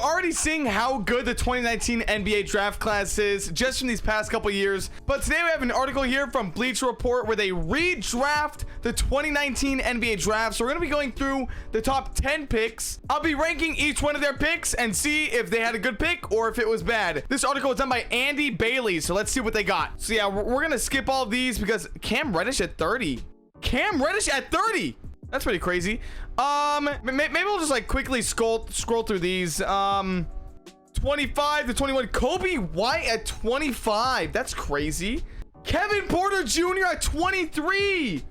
already seeing how good the 2019 NBA draft class is just from these past couple years. But today we have an article here from Bleacher Report where they redraft the 2019 NBA draft. So we're going to be going through the top 10 picks. I'll be ranking each one of their picks and see if they had a good pick or if it was bad. This article was done by Andy Bailey. So let's see what they got. So yeah, we're going to skip all of these because Cam Reddish at 30. Cam Reddish at 30. That's pretty crazy. Maybe we'll just like quickly scroll through these. 25 to 21. Kobe White at 25. That's crazy. Kevin Porter Jr. at 23.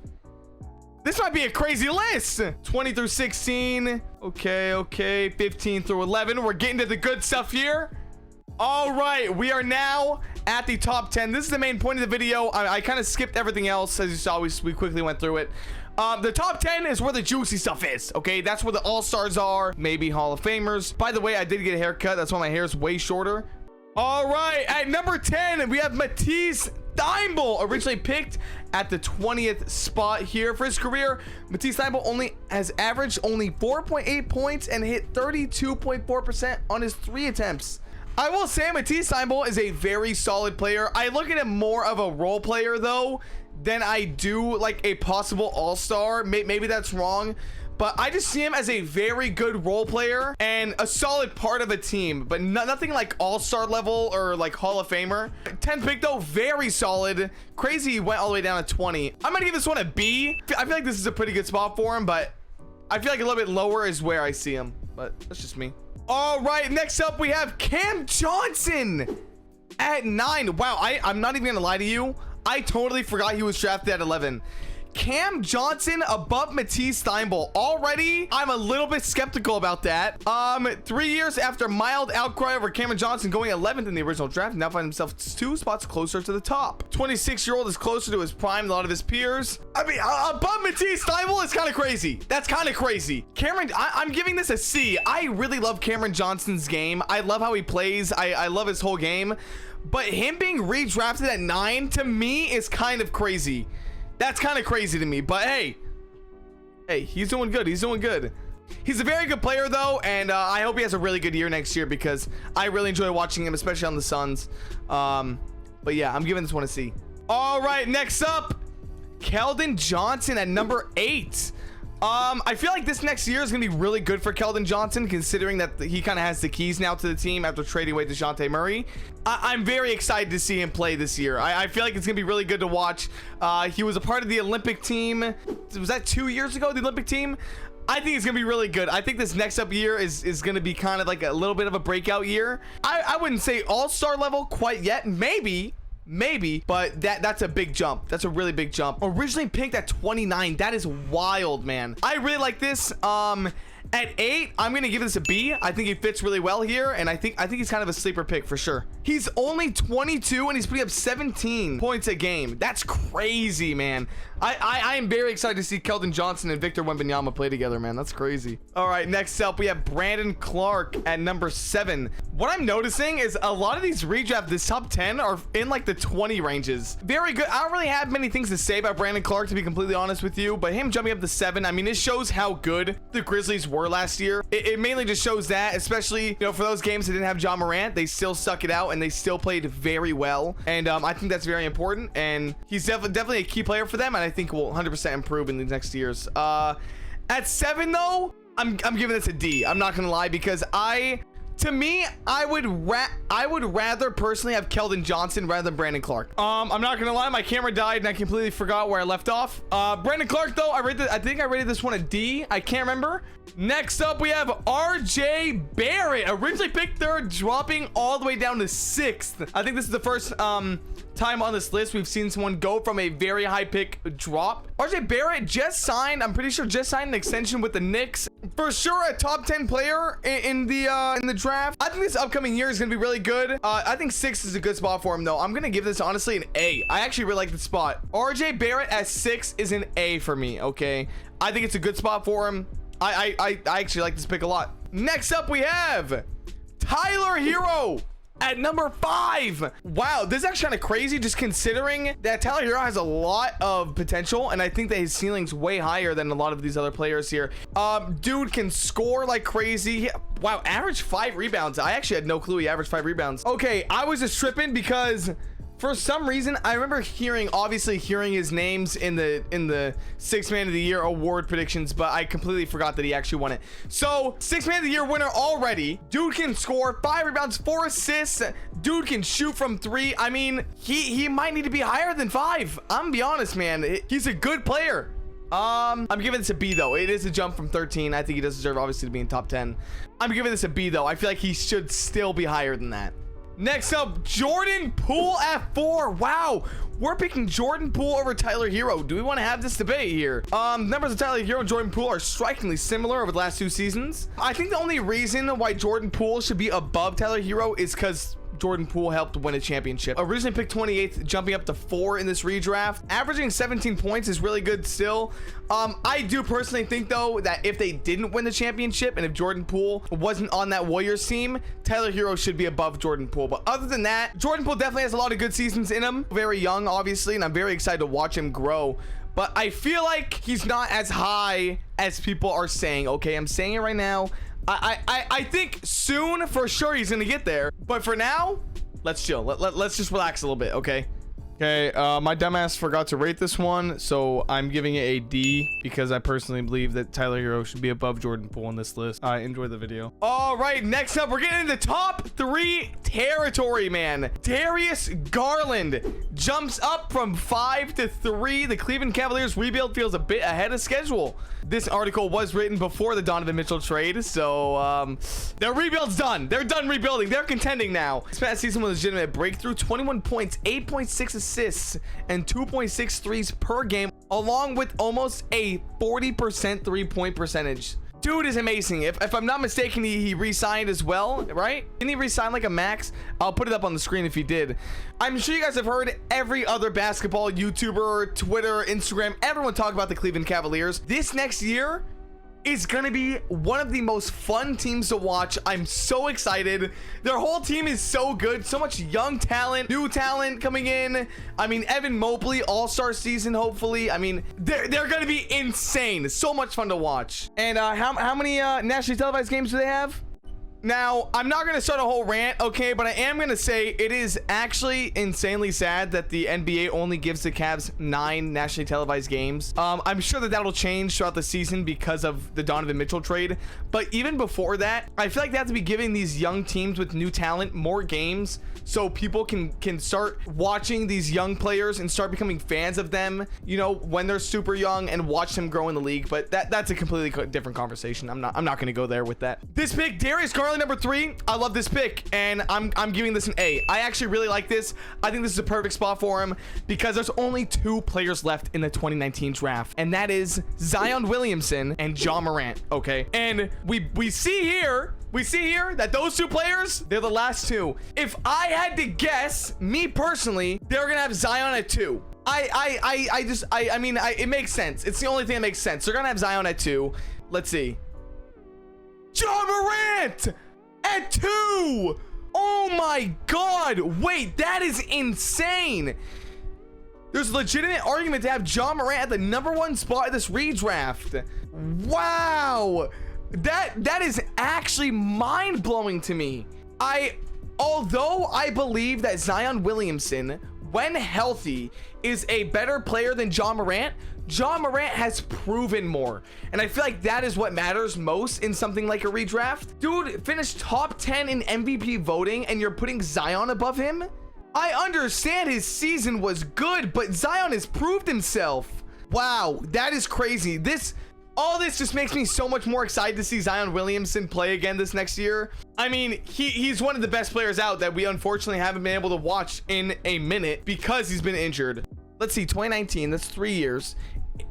This might be a crazy list. 20 through 16. Okay. 15 through 11. We're getting to the good stuff here. All right, we are now at the top 10. This is the main point of the video. I kind of skipped everything else. As you saw, we quickly went through it. The top 10 is where the juicy stuff is, okay? That's where the all-stars are, maybe Hall of Famers. By the way, I did get a haircut. That's why my hair is way shorter. All right, at number 10, we have Matisse Thybulle, originally picked at the 20th spot here. For his career, Matisse Thybulle has averaged only 4.8 points and hit 32.4% on his 3 attempts. I will say Matisse Thybulle is a very solid player. I look at him more of a role player though than I do like a possible all-star. Maybe that's wrong, but I just see him as a very good role player and a solid part of a team, but nothing like all-star level or like Hall of Famer. 10th pick though, very solid. Crazy he went all the way down to 20. I'm gonna give this one a B. I feel like this is a pretty good spot for him, but I feel like a little bit lower is where I see him, but that's just me. All right, next up we have Cam Johnson at 9. Wow, I'm not even gonna lie to you. I totally forgot he was drafted at 11. Cam Johnson above Matisse Thybulle. Already, I'm a little bit skeptical about that. 3 years after mild outcry over Cameron Johnson going 11th in the original draft, now find himself 2 spots closer to the top. 26-year-old is closer to his prime than a lot of his peers. I mean, above Matisse Thybulle is kind of crazy. That's kind of crazy. Cameron, I'm giving this a C. I really love Cameron Johnson's game. I love how he plays. I love his whole game. But him being redrafted at 9 to me is kind of crazy. That's kind of crazy to me, but hey, he's doing good. He's doing good. He's a very good player though, and I hope he has a really good year next year because I really enjoy watching him, especially on the Suns. But yeah, I'm giving this one a C. All right, next up, Kelden Johnson at number 8. I feel like this next year is gonna be really good for Kelden Johnson, considering that he kind of has the keys now to the team after trading away DeJounte Murray. I'm very excited to see him play this year. I feel like it's gonna be really good to watch. He was a part of the Olympic team. Was that 2 years ago, the Olympic team? I think it's gonna be really good. I think this next up year is gonna be kind of like a little bit of a breakout year. I wouldn't say all-star level quite yet. Maybe, but that's a big jump. That's a really big jump. Originally picked at 29. That is wild, man. I really like this. At 8, I'm gonna give this a B. I think he fits really well here, and I think he's kind of a sleeper pick for sure. He's only 22 and he's putting up 17 points a game. That's crazy, man. I am very excited to see Kelden Johnson and Victor Wembanyama play together, man. That's crazy. All right, next up we have Brandon Clark at number 7. What I'm noticing is a lot of these redraft, this top 10 are in like the 20 ranges. Very good. I don't really have many things to say about Brandon Clark, to be completely honest with you, but him jumping up to 7, I mean, it shows how good the Grizzlies were last year. It mainly just shows that, especially, you know, for those games that didn't have John Morant, they still stuck it out and they still played very well. And I think that's very important, and he's definitely a key player for them, and I think will 100% improve in the next years. At 7 though, I'm giving this a D. I'm not gonna lie, because to me, I would rather personally have Kelden Johnson rather than Brandon Clark. I'm not gonna lie, my camera died and I completely forgot where I left off. Brandon Clark though, I think I rated this one a D. I can't remember. Next up, we have RJ Barrett, originally picked 3rd, dropping all the way down to 6th. I think this is the first time on this list we've seen someone go from a very high pick drop. RJ Barrett just signed, I'm pretty sure just signed an extension with the Knicks. For sure a top 10 player in the draft. I think this upcoming year is gonna be really good. I think 6 is a good spot for him though. I'm gonna give this honestly an A. I actually really like the spot. RJ Barrett at 6 is an A for me, okay? I think it's a good spot for him. I actually like this pick a lot. Next up we have Tyler Herro. at number 5. Wow, this is actually kind of crazy just considering that Tyler Herro has a lot of potential, and I think that his ceiling's way higher than a lot of these other players here. Dude can score like crazy. Wow, average 5 rebounds. I actually had no clue he averaged 5 rebounds. Okay, I was just tripping because for some reason I remember obviously hearing his names in the Sixth Man of the Year award predictions, but I completely forgot that he actually won it. So Sixth Man of the Year winner already. Dude can score 5 rebounds, 4 assists. Dude can shoot from 3. I mean, he might need to be higher than 5. I'm gonna be honest, man. He's a good player. I'm giving this a B though. It is a jump from 13. I think he does deserve obviously to be in top 10. I'm giving this a B though. I feel like he should still be higher than that. Next up, Jordan Poole at 4. Wow, we're picking Jordan Poole over Tyler Herro. Do we want to have this debate here? Numbers of Tyler Herro and Jordan Poole are strikingly similar over the last 2 seasons. I think the only reason why Jordan Poole should be above Tyler Herro is because Jordan Poole helped win a championship. Originally picked 28th, jumping up to 4 in this redraft. Averaging 17 points is really good still. I do personally think though that if they didn't win the championship and if Jordan Poole wasn't on that Warriors team, Tyler Herro should be above Jordan Poole. But other than that, Jordan Poole definitely has a lot of good seasons in him. Very young, obviously, and I'm very excited to watch him grow. But I feel like he's not as high as people are saying. Okay, I'm saying it right now. I think soon for sure he's gonna get there, but for now, let's chill. Let's just relax a little bit. Okay, my dumbass forgot to rate this one, so I'm giving it a D because I personally believe that Tyler Herro should be above Jordan Poole on this list. Enjoy the video. All right, next up we're getting into top 3 territory, man. Darius Garland jumps up from 5 to 3. The Cleveland Cavaliers rebuild feels a bit ahead of schedule. This article was written before the Donovan Mitchell trade, so their rebuild's done. They're done rebuilding. They're contending now. This past season was a legitimate breakthrough. 21 points, 8.6 assists, and 2.6 threes per game, along with almost a 40% three-point percentage. Dude is amazing. If I'm not mistaken, he re-signed as well, right? Didn't he re-sign like a max? I'll put it up on the screen if he did. I'm sure you guys have heard every other basketball YouTuber, Twitter, Instagram, everyone talk about the Cleveland Cavaliers. This next year is gonna be one of the most fun teams to watch. I'm so excited. Their whole team is so good. So much young talent, new talent coming in. I mean, Evan Mobley, all-star season, hopefully. I mean, they're gonna be insane. So much fun to watch. And how many nationally televised games do they have? Now, I'm not going to start a whole rant, okay, but I am going to say it is actually insanely sad that the NBA only gives the Cavs 9 nationally televised games. I'm sure that that'll change throughout the season because of the Donovan Mitchell trade, but even before that, I feel like they have to be giving these young teams with new talent more games so people can start watching these young players and start becoming fans of them, you know, when they're super young and watch them grow in the league. But that's a completely different conversation. I'm not going to go there with that. This pick, Darius Garland, number 3. I love this pick, and I'm giving this an A. I actually really like this. I think this is a perfect spot for him because there's only 2 players left in the 2019 draft, and that is Zion Williamson and Ja Morant. Okay, and we see here that those 2 players, they're the last 2. If I had to guess, me personally, they're gonna have Zion at 2. I mean, it makes sense. It's the only thing that makes sense. They're gonna have Zion at 2. Let's see. Ja Morant at 2. Oh my god, wait, that is insane. There's a legitimate argument to have Ja Morant at the number 1 spot in this redraft. Wow, that is actually mind-blowing to me. Although I believe that Zion Williamson, when healthy, is a better player than Ja Morant has proven more, and I feel like that is what matters most in something like a redraft. Dude finished top 10 in MVP voting, and you're putting Zion above him? I understand his season was good, but Zion has proved himself. Wow, that is crazy. All this just makes me so much more excited to see Zion Williamson play again this next year. I mean, he's one of the best players out that we unfortunately haven't been able to watch in a minute because he's been injured. Let's see, 2019, that's 3 years.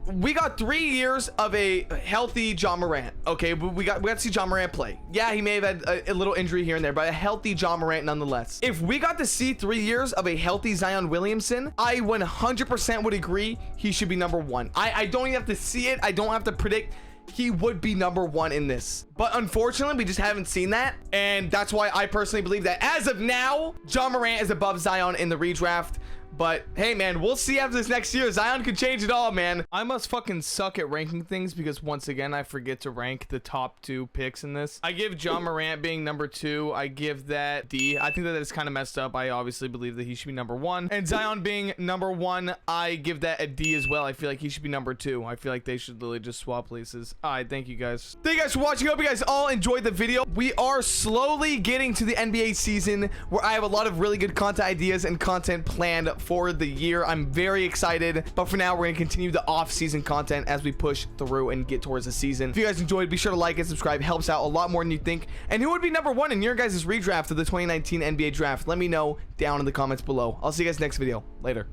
We got 3 years of a healthy Ja Morant. Okay, we got to see Ja Morant play. Yeah, he may have had a little injury here and there, but a healthy Ja Morant nonetheless. If we got to see 3 years of a healthy Zion Williamson, I 100% would agree he should be number 1. I don't even have to see it. I don't have to predict. he would be number one in this. But unfortunately, we just haven't seen that. And that's why I personally believe that as of now, Ja Morant is above Zion in the redraft. But hey, man, we'll see after this next year. Zion could change it all, man. I must fucking suck at ranking things because once again, I forget to rank the top 2 picks in this. I give Ja Morant being number 2. I give that D. I think that is kind of messed up. I obviously believe that he should be number 1. And Zion being number 1, I give that a D as well. I feel like he should be number 2. I feel like they should literally just swap places. All right, thank you guys. Thank you guys for watching. I hope you guys all enjoyed the video. We are slowly getting to the NBA season where I have a lot of really good content ideas and content planned for the year. I'm very excited, but for now we're going to continue the off-season content as we push through and get towards the season. If you guys enjoyed, be sure to like and subscribe. Helps out a lot more than you think. And who would be number 1 in your guys' redraft of the 2019 NBA draft? Let me know down in the comments below. I'll see you guys next video. Later.